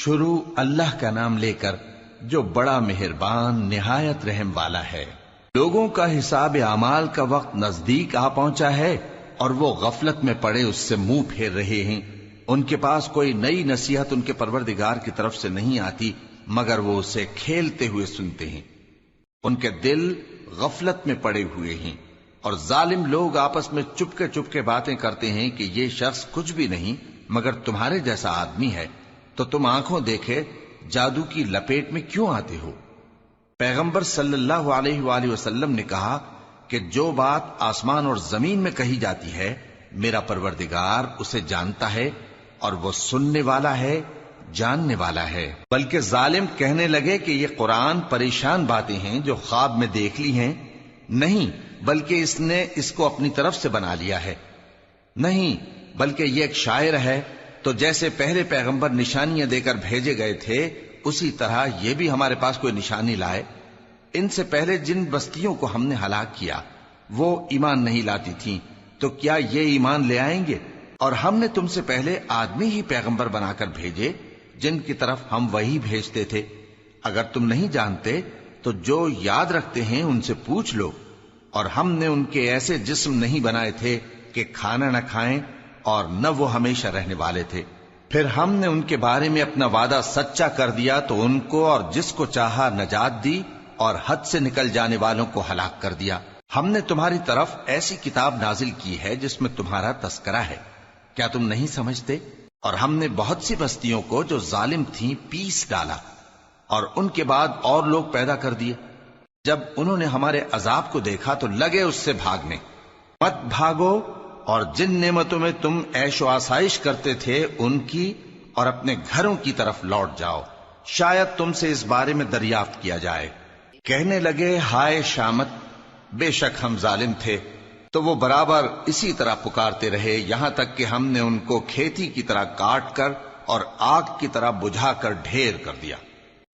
شروع اللہ کا نام لے کر جو بڑا مہربان نہایت رحم والا ہے۔ لوگوں کا حساب اعمال کا وقت نزدیک آ پہنچا ہے اور وہ غفلت میں پڑے اس سے منہ پھیر رہے ہیں۔ ان کے پاس کوئی نئی نصیحت ان کے پروردگار کی طرف سے نہیں آتی مگر وہ اسے کھیلتے ہوئے سنتے ہیں۔ ان کے دل غفلت میں پڑے ہوئے ہیں اور ظالم لوگ آپس میں چپکے باتیں کرتے ہیں کہ یہ شخص کچھ بھی نہیں مگر تمہارے جیسا آدمی ہے، تو تم آنکھوں دیکھے جادو کی لپیٹ میں کیوں آتے ہو؟ پیغمبر صلی اللہ علیہ وآلہ وسلم نے کہا کہ جو بات آسمان اور زمین میں کہی جاتی ہے میرا پروردگار اسے جانتا ہے اور وہ سننے والا ہے، جاننے والا ہے۔ بلکہ ظالم کہنے لگے کہ یہ قرآن پریشان باتیں ہیں جو خواب میں دیکھ لی ہیں، نہیں بلکہ اس نے اس کو اپنی طرف سے بنا لیا ہے، نہیں بلکہ یہ ایک شاعر ہے۔ تو جیسے پہلے پیغمبر نشانیاں دے کر بھیجے گئے تھے اسی طرح یہ بھی ہمارے پاس کوئی نشانی لائے۔ ان سے پہلے جن بستیوں کو ہم نے ہلاک کیا وہ ایمان نہیں لاتی تھیں، تو کیا یہ ایمان لے آئیں گے؟ اور ہم نے تم سے پہلے آدمی ہی پیغمبر بنا کر بھیجے جن کی طرف ہم وہی بھیجتے تھے۔ اگر تم نہیں جانتے تو جو یاد رکھتے ہیں ان سے پوچھ لو۔ اور ہم نے ان کے ایسے جسم نہیں بنائے تھے کہ کھانا نہ کھائیں اور نہ وہ ہمیشہ رہنے والے تھے۔ پھر ہم نے ان کے بارے میں اپنا وعدہ سچا کر دیا تو ان کو اور جس کو چاہا نجات دی اور حد سے نکل جانے والوں کو ہلاک کر دیا۔ ہم نے تمہاری طرف ایسی کتاب نازل کی ہے جس میں تمہارا تذکرہ ہے، کیا تم نہیں سمجھتے؟ اور ہم نے بہت سی بستیوں کو جو ظالم تھیں پیس ڈالا اور ان کے بعد اور لوگ پیدا کر دیے۔ جب انہوں نے ہمارے عذاب کو دیکھا تو لگے اس سے بھاگنے۔ مت بھاگو اور جن نعمتوں میں تم عیش و آسائش کرتے تھے ان کی اور اپنے گھروں کی طرف لوٹ جاؤ، شاید تم سے اس بارے میں دریافت کیا جائے۔ کہنے لگے ہائے شامت، بے شک ہم ظالم تھے۔ تو وہ برابر اسی طرح پکارتے رہے یہاں تک کہ ہم نے ان کو کھیتی کی طرح کاٹ کر اور آگ کی طرح بجھا کر ڈھیر کر دیا۔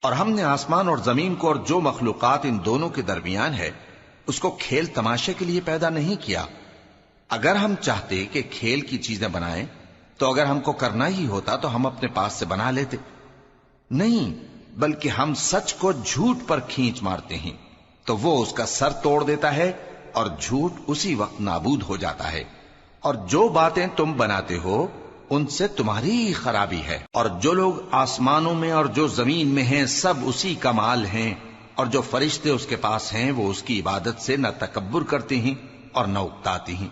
اور ہم نے آسمان اور زمین کو اور جو مخلوقات ان دونوں کے درمیان ہے اس کو کھیل تماشے کے لیے پیدا نہیں کیا۔ اگر ہم چاہتے کہ کھیل کی چیزیں بنائیں تو اگر ہم کو کرنا ہی ہوتا تو ہم اپنے پاس سے بنا لیتے، نہیں بلکہ ہم سچ کو جھوٹ پر کھینچ مارتے ہیں تو وہ اس کا سر توڑ دیتا ہے اور جھوٹ اسی وقت نابود ہو جاتا ہے۔ اور جو باتیں تم بناتے ہو ان سے تمہاری ہی خرابی ہے۔ اور جو لوگ آسمانوں میں اور جو زمین میں ہیں سب اسی کا مال ہیں، اور جو فرشتے اس کے پاس ہیں وہ اس کی عبادت سے نہ تکبر کرتے ہیں اور نہ اکتاتے ہیں،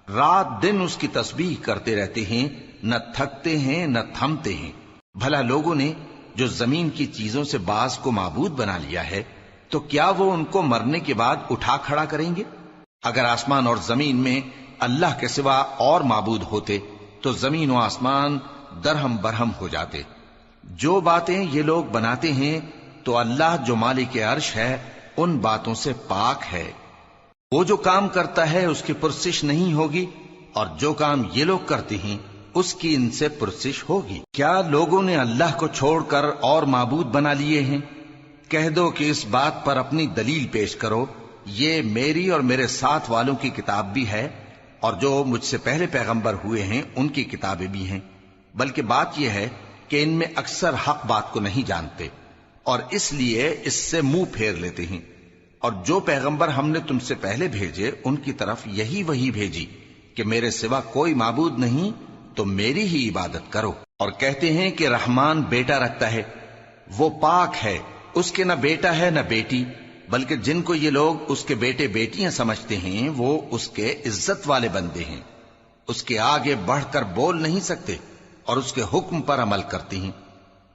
رات دن اس کی تسبیح کرتے رہتے ہیں، نہ تھکتے ہیں نہ تھمتے ہیں۔ بھلا لوگوں نے جو زمین کی چیزوں سے بعض کو معبود بنا لیا ہے تو کیا وہ ان کو مرنے کے بعد اٹھا کھڑا کریں گے؟ اگر آسمان اور زمین میں اللہ کے سوا اور معبود ہوتے تو زمین و آسمان درہم برہم ہو جاتے۔ جو باتیں یہ لوگ بناتے ہیں تو اللہ جو مالک عرش ہے ان باتوں سے پاک ہے۔ وہ جو کام کرتا ہے اس کی پرسش نہیں ہوگی، اور جو کام یہ لوگ کرتے ہیں اس کی ان سے پرسش ہوگی۔ کیا لوگوں نے اللہ کو چھوڑ کر اور معبود بنا لیے ہیں؟ کہہ دو کہ اس بات پر اپنی دلیل پیش کرو، یہ میری اور میرے ساتھ والوں کی کتاب بھی ہے اور جو مجھ سے پہلے پیغمبر ہوئے ہیں ان کی کتابیں بھی ہیں۔ بلکہ بات یہ ہے کہ ان میں اکثر حق بات کو نہیں جانتے اور اس لیے اس سے منہ پھیر لیتے ہیں۔ اور جو پیغمبر ہم نے تم سے پہلے بھیجے ان کی طرف یہی وحی بھیجی کہ میرے سوا کوئی معبود نہیں تو میری ہی عبادت کرو۔ اور کہتے ہیں کہ رحمان بیٹا رکھتا ہے، وہ پاک ہے، اس کے نہ بیٹا ہے نہ بیٹی، بلکہ جن کو یہ لوگ اس کے بیٹے بیٹیاں سمجھتے ہیں وہ اس کے عزت والے بندے ہیں، اس کے آگے بڑھ کر بول نہیں سکتے اور اس کے حکم پر عمل کرتے ہیں۔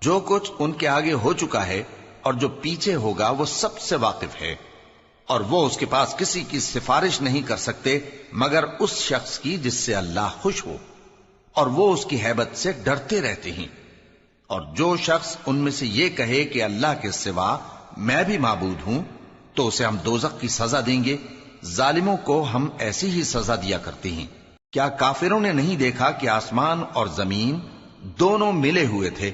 جو کچھ ان کے آگے ہو چکا ہے اور جو پیچھے ہوگا وہ سب سے واقف ہے، اور وہ اس کے پاس کسی کی سفارش نہیں کر سکتے مگر اس شخص کی جس سے اللہ خوش ہو، اور وہ اس کی ہیبت سے ڈرتے رہتے ہیں۔ اور جو شخص ان میں سے یہ کہے کہ اللہ کے سوا میں بھی معبود ہوں تو اسے ہم دوزخ کی سزا دیں گے، ظالموں کو ہم ایسی ہی سزا دیا کرتے ہیں۔ کیا کافروں نے نہیں دیکھا کہ آسمان اور زمین دونوں ملے ہوئے تھے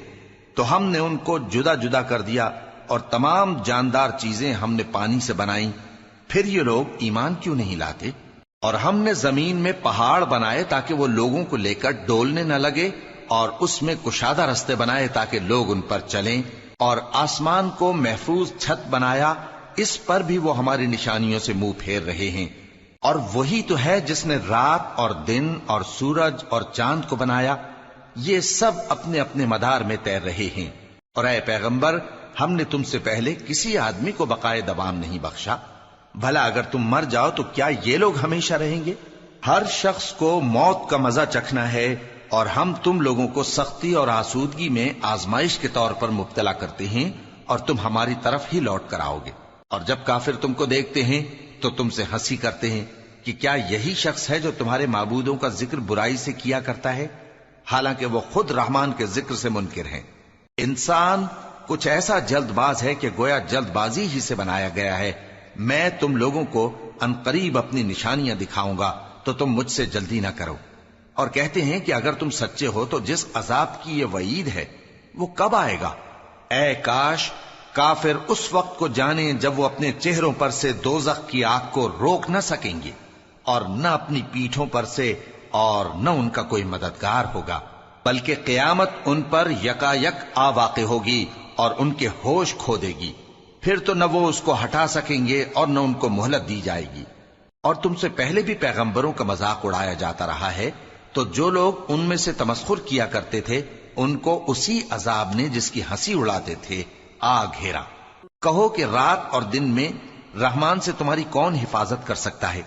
تو ہم نے ان کو جدا جدا کر دیا اور تمام جاندار چیزیں ہم نے پانی سے بنائیں، پھر یہ لوگ ایمان کیوں نہیں لاتے؟ اور ہم نے زمین میں پہاڑ بنائے تاکہ وہ لوگوں کو لے کر ڈولنے نہ لگے اور اس میں کشادہ رستے بنائے تاکہ لوگ ان پر چلیں، اور آسمان کو محفوظ چھت بنایا، اس پر بھی وہ ہماری نشانیوں سے منہ پھیر رہے ہیں۔ اور وہی تو ہے جس نے رات اور دن اور سورج اور چاند کو بنایا، یہ سب اپنے اپنے مدار میں تیر رہے ہیں۔ اور اے پیغمبر، ہم نے تم سے پہلے کسی آدمی کو بقائے دوام نہیں بخشا، بھلا اگر تم مر جاؤ تو کیا یہ لوگ ہمیشہ رہیں گے؟ ہر شخص کو موت کا مزہ چکھنا ہے، اور ہم تم لوگوں کو سختی اور آسودگی میں آزمائش کے طور پر مبتلا کرتے ہیں، اور تم ہماری طرف ہی لوٹ کر آؤ گے۔ اور جب کافر تم کو دیکھتے ہیں تو تم سے ہنسی کرتے ہیں کہ کیا یہی شخص ہے جو تمہارے معبودوں کا ذکر برائی سے کیا کرتا ہے، حالانکہ وہ خود رحمان کے ذکر سے منکر ہیں۔ انسان کچھ ایسا جلد باز ہے کہ گویا جلد بازی ہی سے بنایا گیا ہے۔ میں تم لوگوں کو عنقریب اپنی نشانیاں دکھاؤں گا تو تم مجھ سے جلدی نہ کرو۔ اور کہتے ہیں کہ اگر تم سچے ہو تو جس عذاب کی یہ وعید ہے وہ کب آئے گا؟ اے کاش کافر اس وقت کو جانیں جب وہ اپنے چہروں پر سے دوزخ کی آگ کو روک نہ سکیں گے، اور نہ اپنی پیٹھوں پر سے، اور نہ ان کا کوئی مددگار ہوگا، بلکہ قیامت ان پر یکا یک آ واقع ہوگی اور ان کے ہوش کھو دے گی، پھر تو نہ وہ اس کو ہٹا سکیں گے اور نہ ان کو مہلت دی جائے گی۔ اور تم سے پہلے بھی پیغمبروں کا مذاق اڑایا جاتا رہا ہے، تو جو لوگ ان میں سے تمسخر کیا کرتے تھے ان کو اسی عذاب نے جس کی ہنسی اڑاتے تھے آ گھیرا۔ کہو کہ رات اور دن میں رحمان سے تمہاری کون حفاظت کر سکتا ہے؟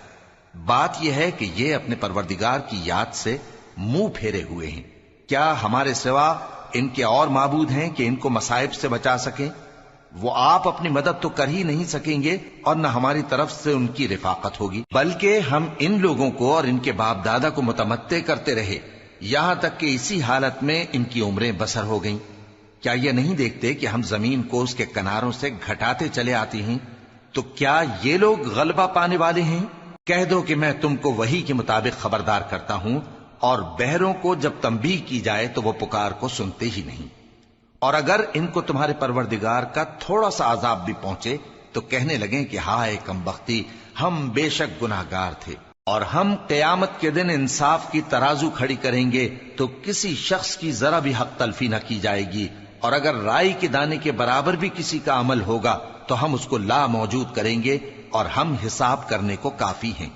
بات یہ ہے کہ یہ اپنے پروردگار کی یاد سے منہ پھیرے ہوئے ہیں۔ کیا ہمارے سوا ان کے اور معبود ہیں کہ ان کو مصائب سے بچا سکیں؟ وہ آپ اپنی مدد تو کر ہی نہیں سکیں گے، اور نہ ہماری طرف سے ان کی رفاقت ہوگی، بلکہ ہم ان لوگوں کو اور ان کے باپ دادا کو متمتع کرتے رہے، یہاں تک کہ اسی حالت میں ان کی عمریں بسر ہو گئیں۔ کیا یہ نہیں دیکھتے کہ ہم زمین کو اس کے کناروں سے گھٹاتے چلے آتے ہیں؟ تو کیا یہ لوگ غلبہ پانے والے ہیں؟ کہہ دو کہ میں تم کو وحی کے مطابق خبردار کرتا ہوں، اور بہروں کو جب تنبیہ کی جائے تو وہ پکار کو سنتے ہی نہیں۔ اور اگر ان کو تمہارے پروردگار کا تھوڑا سا عذاب بھی پہنچے تو کہنے لگیں کہ ہائے کمبختی، ہم بے شک گناہگار تھے۔ اور ہم قیامت کے دن انصاف کی ترازو کھڑی کریں گے تو کسی شخص کی ذرا بھی حق تلفی نہ کی جائے گی، اور اگر رائی کے دانے کے برابر بھی کسی کا عمل ہوگا تو ہم اس کو لا موجود کریں گے، اور ہم حساب کرنے کو کافی ہیں۔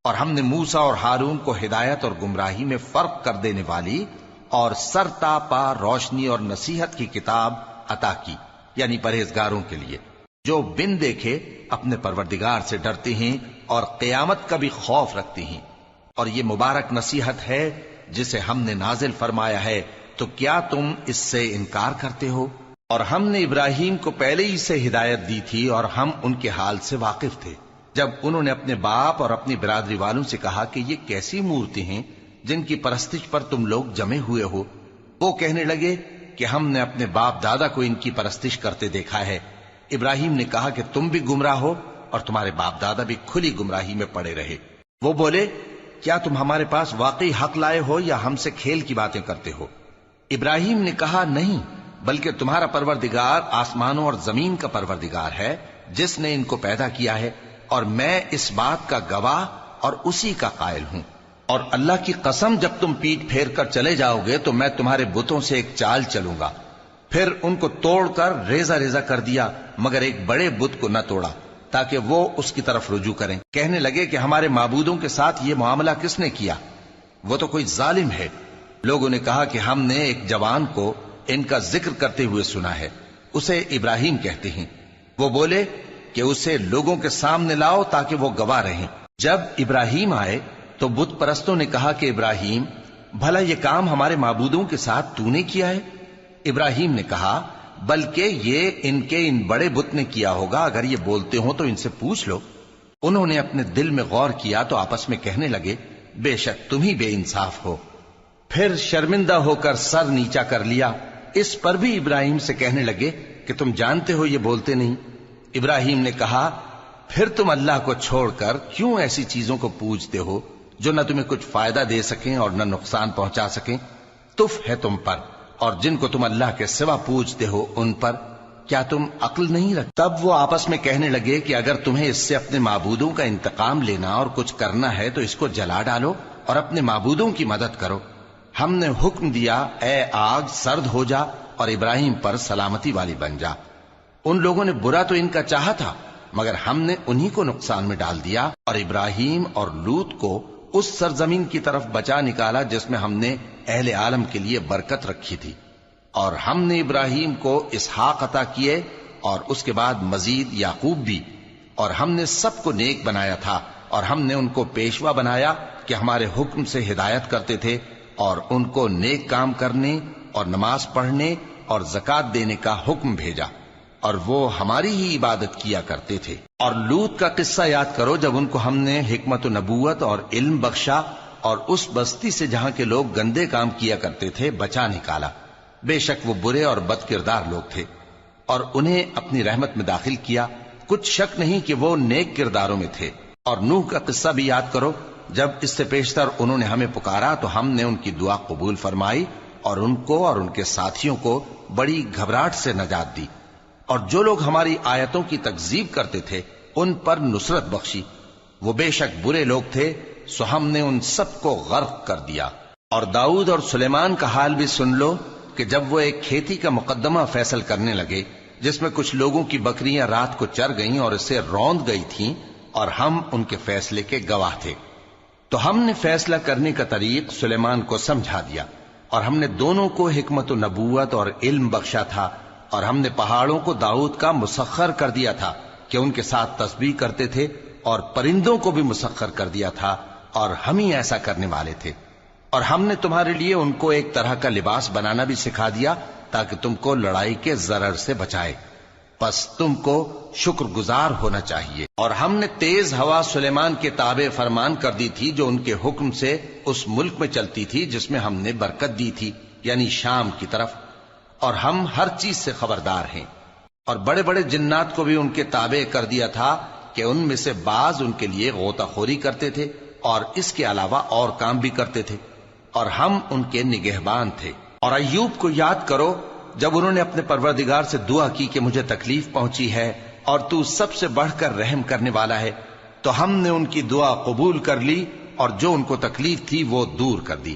اور ہم نے موسیٰ اور ہارون کو ہدایت اور گمراہی میں فرق کر دینے والی اور سر تا پا روشنی اور نصیحت کی کتاب عطا کی، یعنی پرہیزگاروں کے لیے جو بن دیکھے اپنے پروردگار سے ڈرتے ہیں اور قیامت کا بھی خوف رکھتے ہیں۔ اور یہ مبارک نصیحت ہے جسے ہم نے نازل فرمایا ہے، تو کیا تم اس سے انکار کرتے ہو؟ اور ہم نے ابراہیم کو پہلے ہی سے ہدایت دی تھی، اور ہم ان کے حال سے واقف تھے جب انہوں نے اپنے باپ اور اپنی برادری والوں سے کہا کہ یہ کیسی مورتی ہیں جن کی پرستش پر تم لوگ جمے ہوئے ہو۔ وہ کہنے لگے کہ ہم نے اپنے باپ دادا کو ان کی پرستش کرتے دیکھا ہے۔ ابراہیم نے کہا کہ تم بھی گمراہ ہو اور تمہارے باپ دادا بھی کھلی گمراہی میں پڑے رہے۔ وہ بولے کیا تم ہمارے پاس واقعی حق لائے ہو یا ہم سے کھیل کی باتیں کرتے ہو؟ ابراہیم نے کہا نہیں، بلکہ تمہارا پروردگار آسمانوں اور زمین کا پروردگار ہے جس نے ان کو پیدا کیا ہے، اور میں اس بات کا گواہ اور اسی کا قائل ہوں۔ اور اللہ کی قسم جب تم پیٹ پھیر کر چلے جاؤ گے تو میں تمہارے بتوں سے ایک چال چلوں گا۔ پھر ان کو توڑ کر ریزہ ریزہ کر دیا، مگر ایک بڑے بت کو نہ توڑا تاکہ وہ اس کی طرف رجوع کریں۔ کہنے لگے کہ ہمارے معبودوں کے ساتھ یہ معاملہ کس نے کیا؟ وہ تو کوئی ظالم ہے۔ لوگوں نے کہا کہ ہم نے ایک جوان کو ان کا ذکر کرتے ہوئے سنا ہے، اسے ابراہیم کہتے ہیں۔ وہ بولے کہ اسے لوگوں کے سامنے لاؤ تاکہ وہ گواہ رہیں۔ جب ابراہیم آئے تو بت پرستوں نے کہا کہ ابراہیم، بھلا یہ کام ہمارے معبودوں کے ساتھ تو نے کیا ہے؟ ابراہیم نے کہا بلکہ یہ ان بڑے بت نے کیا ہوگا، اگر یہ بولتے ہوں تو ان سے پوچھ لو۔ انہوں نے اپنے دل میں غور کیا تو آپس میں کہنے لگے بے شک تم ہی بے انصاف ہو۔ پھر شرمندہ ہو کر سر نیچا کر لیا۔ اس پر بھی ابراہیم سے کہنے لگے کہ تم جانتے ہو یہ بولتے نہیں۔ ابراہیم نے کہا پھر تم اللہ کو چھوڑ کر کیوں ایسی چیزوں کو پوجتے ہو جو نہ تمہیں کچھ فائدہ دے سکیں اور نہ نقصان پہنچا سکیں؟ تف ہے تم پر اور جن کو تم اللہ کے سوا پوجتے ہو ان پر، کیا تم عقل نہیں رکھتے؟ تب وہ آپس میں کہنے لگے کہ اگر تمہیں اس سے اپنے معبودوں کا انتقام لینا اور کچھ کرنا ہے تو اس کو جلا ڈالو اور اپنے معبودوں کی مدد کرو۔ ہم نے حکم دیا اے آگ سرد ہو جا اور ابراہیم پر سلامتی والی بن جا۔ ان لوگوں نے برا تو ان کا چاہا تھا، مگر ہم نے انہی کو نقصان میں ڈال دیا اور ابراہیم اور لوط کو اس سرزمین کی طرف بچا نکالا جس میں ہم نے اہل عالم کے لیے برکت رکھی تھی۔ اور ہم نے ابراہیم کو اسحاق عطا کیے اور اس کے بعد مزید یعقوب بھی، اور ہم نے سب کو نیک بنایا تھا، اور ہم نے ان کو پیشوا بنایا کہ ہمارے حکم سے ہدایت کرتے تھے، اور ان کو نیک کام کرنے اور نماز پڑھنے اور زکوٰۃ دینے کا حکم بھیجا، اور وہ ہماری ہی عبادت کیا کرتے تھے۔ اور لوط کا قصہ یاد کرو جب ان کو ہم نے حکمت و نبوت اور علم بخشا اور اس بستی سے جہاں کے لوگ گندے کام کیا کرتے تھے بچا نکالا۔ بے شک وہ برے اور بد کردار لوگ تھے، اور انہیں اپنی رحمت میں داخل کیا، کچھ شک نہیں کہ وہ نیک کرداروں میں تھے۔ اور نوح کا قصہ بھی یاد کرو جب اس سے پیشتر انہوں نے ہمیں پکارا تو ہم نے ان کی دعا قبول فرمائی اور ان کو اور ان کے ساتھیوں کو بڑی گھبراہٹ سے نجات دی، اور جو لوگ ہماری آیتوں کی تکذیب کرتے تھے ان پر نصرت بخشی۔ وہ بے شک برے لوگ تھے، سو ہم نے ان سب کو غرق کر دیا۔ اور داؤد اور سلیمان کا حال بھی سن لو کہ جب وہ ایک کھیتی کا مقدمہ فیصل کرنے لگے جس میں کچھ لوگوں کی بکریاں رات کو چر گئیں اور اسے روند گئی تھیں، اور ہم ان کے فیصلے کے گواہ تھے، تو ہم نے فیصلہ کرنے کا طریق سلیمان کو سمجھا دیا، اور ہم نے دونوں کو حکمت و نبوت اور علم بخشا تھا، اور ہم نے پہاڑوں کو داؤد کا مسخر کر دیا تھا کہ ان کے ساتھ تسبیح کرتے تھے، اور پرندوں کو بھی مسخر کر دیا تھا، اور ہم ہی ایسا کرنے والے تھے۔ اور ہم نے تمہارے لیے ان کو ایک طرح کا لباس بنانا بھی سکھا دیا تاکہ تم کو لڑائی کے ضرر سے بچائے، پس تم کو شکر گزار ہونا چاہیے۔ اور ہم نے تیز ہوا سلیمان کے تابع فرمان کر دی تھی جو ان کے حکم سے اس ملک میں چلتی تھی جس میں ہم نے برکت دی تھی، یعنی شام کی طرف، اور ہم ہر چیز سے خبردار ہیں۔ اور بڑے بڑے جنات کو بھی ان کے تابع کر دیا تھا کہ ان میں سے بعض ان کے لیے غوطہ خوری کرتے تھے اور اس کے علاوہ اور کام بھی کرتے تھے، اور ہم ان کے نگہبان تھے۔ اور ایوب کو یاد کرو جب انہوں نے اپنے پروردگار سے دعا کی کہ مجھے تکلیف پہنچی ہے اور تو سب سے بڑھ کر رحم کرنے والا ہے، تو ہم نے ان کی دعا قبول کر لی اور جو ان کو تکلیف تھی وہ دور کر دی،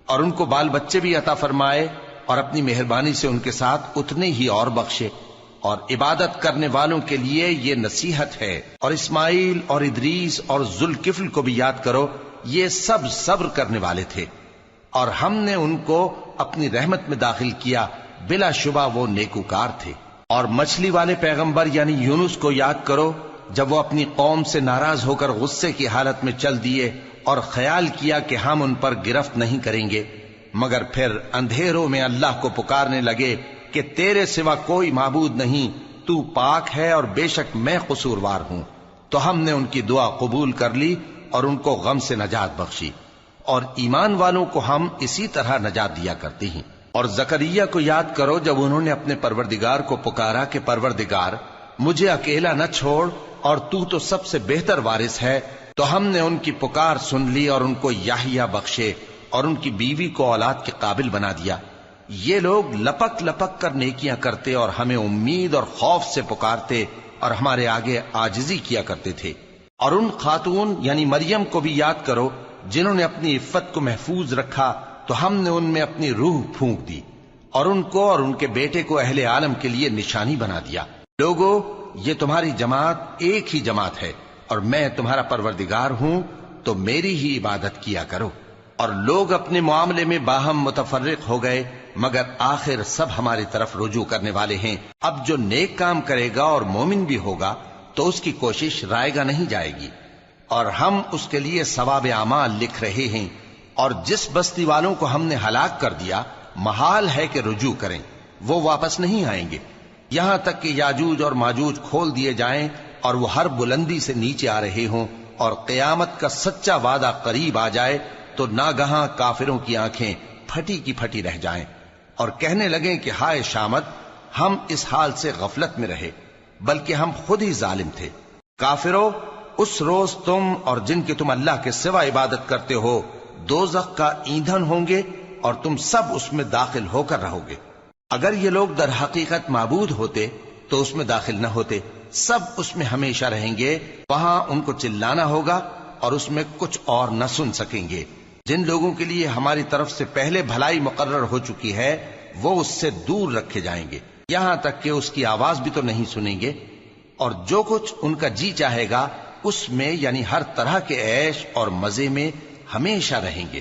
اور ان کو بال بچے بھی عطا فرمائے، اور اپنی مہربانی سے ان کے ساتھ اتنے ہی اور بخشے۔ اور عبادت کرنے والوں کے لیے یہ نصیحت ہے۔ اور اسماعیل اور ادریس اور ذوالکفل کو بھی یاد کرو، یہ سب صبر کرنے والے تھے، اور ہم نے ان کو اپنی رحمت میں داخل کیا، بلا شبہ وہ نیکوکار تھے۔ اور مچھلی والے پیغمبر یعنی یونس کو یاد کرو جب وہ اپنی قوم سے ناراض ہو کر غصے کی حالت میں چل دیے اور خیال کیا کہ ہم ان پر گرفت نہیں کریں گے، مگر پھر اندھیروں میں اللہ کو پکارنے لگے کہ تیرے سوا کوئی معبود نہیں، تو پاک ہے اور بے شک میں قصوروار ہوں، تو ہم نے ان کی دعا قبول کر لی اور ان کو غم سے نجات بخشی۔ اور ایمان والوں کو ہم اسی طرح نجات دیا کرتے ہیں۔ اور زکریا کو یاد کرو جب انہوں نے اپنے پروردگار کو پکارا کہ پروردگار مجھے اکیلا نہ چھوڑ اور تو سب سے بہتر وارث ہے، تو ہم نے ان کی پکار سن لی اور ان کو یحییٰ بخشے اور ان کی بیوی کو اولاد کے قابل بنا دیا۔ یہ لوگ لپک لپک کر نیکیاں کرتے اور ہمیں امید اور خوف سے پکارتے اور ہمارے آگے عاجزی کیا کرتے تھے۔ اور ان خاتون یعنی مریم کو بھی یاد کرو جنہوں نے اپنی عفت کو محفوظ رکھا، تو ہم نے ان میں اپنی روح پھونک دی اور ان کو اور ان کے بیٹے کو اہل عالم کے لیے نشانی بنا دیا۔ لوگو، یہ تمہاری جماعت ایک ہی جماعت ہے اور میں تمہارا پروردگار ہوں، تو میری ہی عبادت کیا کرو۔ اور لوگ اپنے معاملے میں باہم متفرق ہو گئے، مگر آخر سب ہماری طرف رجوع کرنے والے ہیں۔ اب جو نیک کام کرے گا اور مومن بھی ہوگا تو اس کی کوشش رائے گا نہیں جائے گی، اور ہم اس کے لیے ثواب اعمال لکھ رہے ہیں۔ اور جس بستی والوں کو ہم نے ہلاک کر دیا محال ہے کہ رجوع کریں، وہ واپس نہیں آئیں گے، یہاں تک کہ یاجوج اور ماجوج کھول دیے جائیں اور وہ ہر بلندی سے نیچے آ رہے ہوں، اور قیامت کا سچا وعدہ قریب آ جائے تو ناگہاں کافروں کی آنکھیں پھٹی کی پھٹی رہ جائیں اور کہنے لگیں کہ ہائے شامت، ہم اس حال سے غفلت میں رہے، بلکہ ہم خود ہی ظالم تھے۔ کافروں، اس روز تم اور جن کی تم اللہ کے سوا عبادت کرتے ہو دوزخ کا ایندھن ہوں گے اور تم سب اس میں داخل ہو کر رہو گے۔ اگر یہ لوگ در حقیقت معبود ہوتے تو اس میں داخل نہ ہوتے، سب اس میں ہمیشہ رہیں گے، وہاں ان کو چلانا ہوگا اور اس میں کچھ اور نہ سن سکیں گے۔ جن لوگوں کے لیے ہماری طرف سے پہلے بھلائی مقرر ہو چکی ہے وہ اس سے دور رکھے جائیں گے، یہاں تک کہ اس کی آواز بھی تو نہیں سنیں گے، اور جو کچھ ان کا جی چاہے گا اس میں یعنی ہر طرح کے عیش اور مزے میں ہمیشہ رہیں گے۔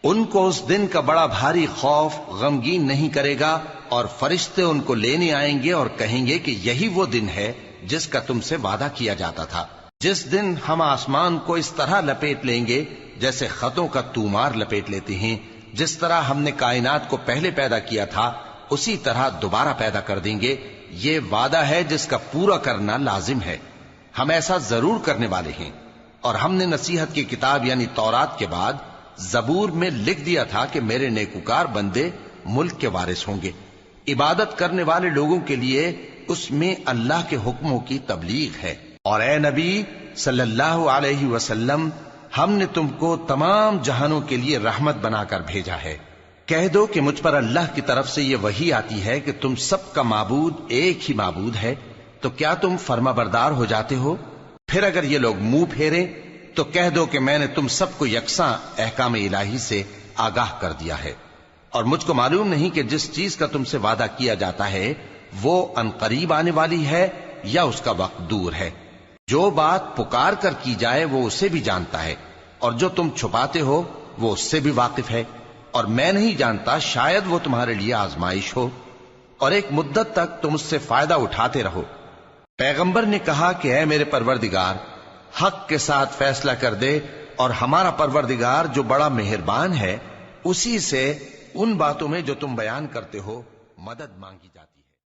ان کو اس دن کا بڑا بھاری خوف غمگین نہیں کرے گا، اور فرشتے ان کو لینے آئیں گے اور کہیں گے کہ یہی وہ دن ہے جس کا تم سے وعدہ کیا جاتا تھا، جس دن ہم آسمان کو اس طرح لپیٹ لیں گے جیسے خطوں کا تومار لپیٹ لیتے ہیں، جس طرح ہم نے کائنات کو پہلے پیدا کیا تھا اسی طرح دوبارہ پیدا کر دیں گے۔ یہ وعدہ ہے جس کا پورا کرنا لازم ہے، ہم ایسا ضرور کرنے والے ہیں۔ اور ہم نے نصیحت کی کتاب یعنی تورات کے بعد زبور میں لکھ دیا تھا کہ میرے نیکوکار بندے ملک کے وارث ہوں گے۔ عبادت کرنے والے لوگوں کے لیے اس میں اللہ کے حکموں کی تبلیغ ہے۔ اور اے نبی صلی اللہ علیہ وسلم، ہم نے تم کو تمام جہانوں کے لیے رحمت بنا کر بھیجا ہے۔ کہہ دو کہ مجھ پر اللہ کی طرف سے یہ وحی آتی ہے کہ تم سب کا معبود ایک ہی معبود ہے، تو کیا تم فرما بردار ہو جاتے ہو؟ پھر اگر یہ لوگ منہ پھیریں تو کہہ دو کہ میں نے تم سب کو یکساں احکام الہی سے آگاہ کر دیا ہے، اور مجھ کو معلوم نہیں کہ جس چیز کا تم سے وعدہ کیا جاتا ہے وہ عنقریب آنے والی ہے یا اس کا وقت دور ہے۔ جو بات پکار کر کی جائے وہ اسے بھی جانتا ہے، اور جو تم چھپاتے ہو وہ اس سے بھی واقف ہے، اور میں نہیں جانتا شاید وہ تمہارے لیے آزمائش ہو، اور ایک مدت تک تم اس سے فائدہ اٹھاتے رہو۔ پیغمبر نے کہا کہ اے میرے پروردگار، حق کے ساتھ فیصلہ کر دے، اور ہمارا پروردگار جو بڑا مہربان ہے اسی سے ان باتوں میں جو تم بیان کرتے ہو مدد مانگی جاتی ہے۔